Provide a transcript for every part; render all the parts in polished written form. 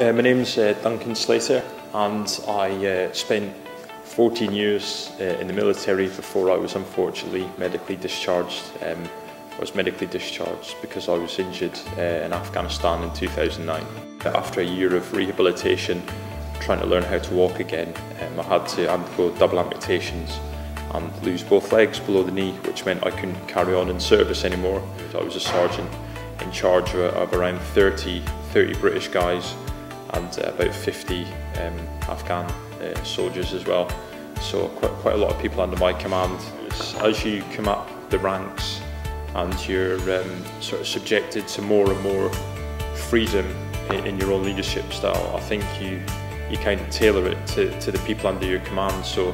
My name's Duncan Slater, and I spent 14 years in the military before I was unfortunately medically discharged. I was medically discharged because I was injured in Afghanistan in 2009. After a year of rehabilitation, trying to learn how to walk again, I had to undergo double amputations and lose both legs below the knee, which meant I couldn't carry on in service anymore. I was a sergeant in charge of around 30 British guys and about 50 Afghan soldiers as well. So quite a lot of people under my command. As you come up the ranks and you're sort of subjected to more and more freedom in your own leadership style, I think you kind of tailor it to the people under your command. So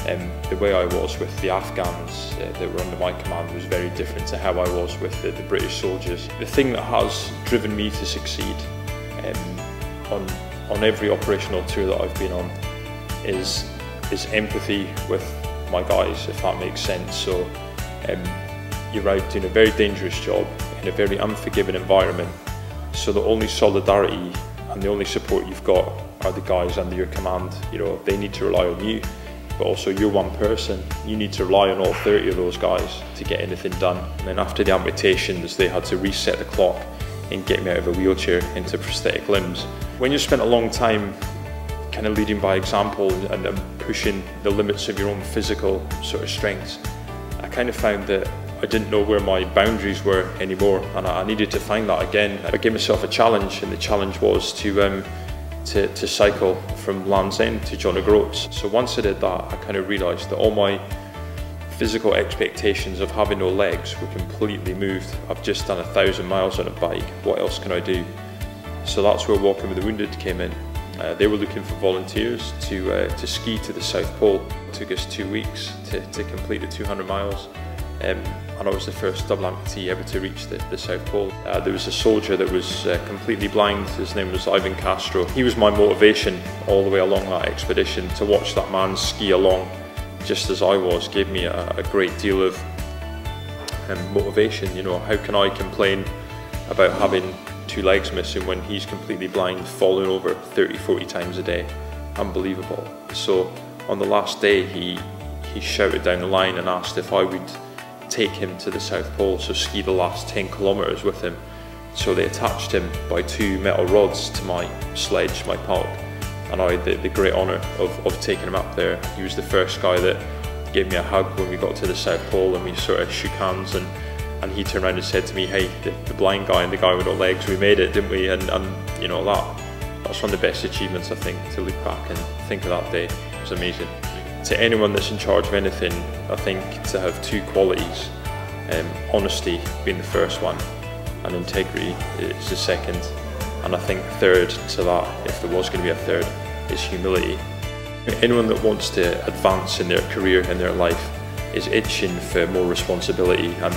the way I was with the Afghans that were under my command was very different to how I was with the British soldiers. The thing that has driven me to succeed on every operational tour that I've been on is empathy with my guys, if that makes sense. So you're out doing a very dangerous job in a very unforgiving environment, so the only solidarity and the only support you've got are the guys under your command. You know, they need to rely on you, but also you're one person. You need to rely on all 30 of those guys to get anything done. And then after the amputations, they had to reset the clock and get me out of a wheelchair into prosthetic limbs. When you spent a long time kind of leading by example and pushing the limits of your own physical sort of strengths, I kind of found that I didn't know where my boundaries were anymore, and I needed to find that again. I gave myself a challenge, and the challenge was to cycle from Land's End to John O'Groats. So once I did that, I kind of realised that all my physical expectations of having no legs were completely moved. I've just done 1,000 miles on a bike, what else can I do? So that's where Walking with the Wounded came in. They were looking for volunteers to ski to the South Pole. It took us 2 weeks to complete the 200 miles. And I was the first double amputee ever to reach the South Pole. There was a soldier that was completely blind. His name was Ivan Castro. He was my motivation all the way along that expedition. To watch that man ski along just as I was gave me a great deal of motivation. You know, how can I complain about having 2 legs missing when he's completely blind, falling over 30-40 times a day? Unbelievable. So on the last day he shouted down the line and asked if I would take him to the South Pole, so ski the last 10 kilometres with him. So they attached him by 2 metal rods to my sledge, my palk, and I had the great honour of taking him up there. He was the first guy that gave me a hug when we got to the South Pole, and we sort of shook hands, and he turned around and said to me, "Hey, the blind guy and the guy with no legs, we made it, didn't we?" And you know, that's one of the best achievements, I think, to look back and think of that day. It was amazing. To anyone that's in charge of anything, I think to have 2 qualities, honesty being the first one, and integrity is the second. And I think third to that, if there was going to be a third, is humility. Anyone that wants to advance in their career, in their life, is itching for more responsibility, and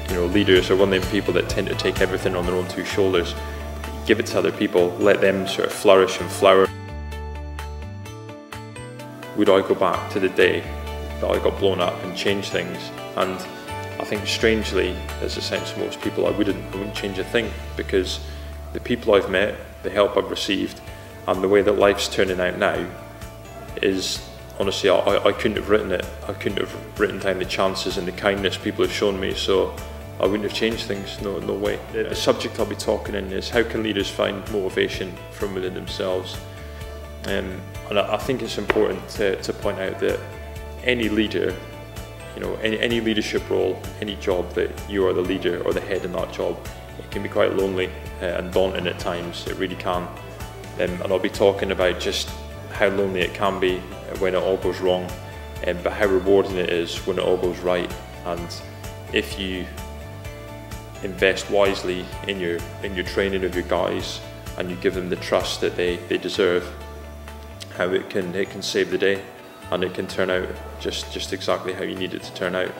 you know, leaders are one of them people that tend to take everything on their own 2 shoulders. Give it to other people, let them sort of flourish and flower. Would I go back to the day that I got blown up and change things? And I think strangely, as the sense of most people, I wouldn't change a thing, because the people I've met, the help I've received, and the way that life's turning out now is, honestly, I couldn't have written it. I couldn't have written down the chances and the kindness people have shown me, so I wouldn't have changed things, no way. The subject I'll be talking in is how can leaders find motivation from within themselves? And I think it's important to point out that any leader, you know, any leadership role, any job that you are the leader or the head in that job, it can be quite lonely and daunting at times. It really can. And I'll be talking about just how lonely it can be when it all goes wrong, but how rewarding it is when it all goes right. And if you invest wisely in your training of your guys and you give them the trust that they deserve, how it can save the day, and it can turn out just exactly how you need it to turn out.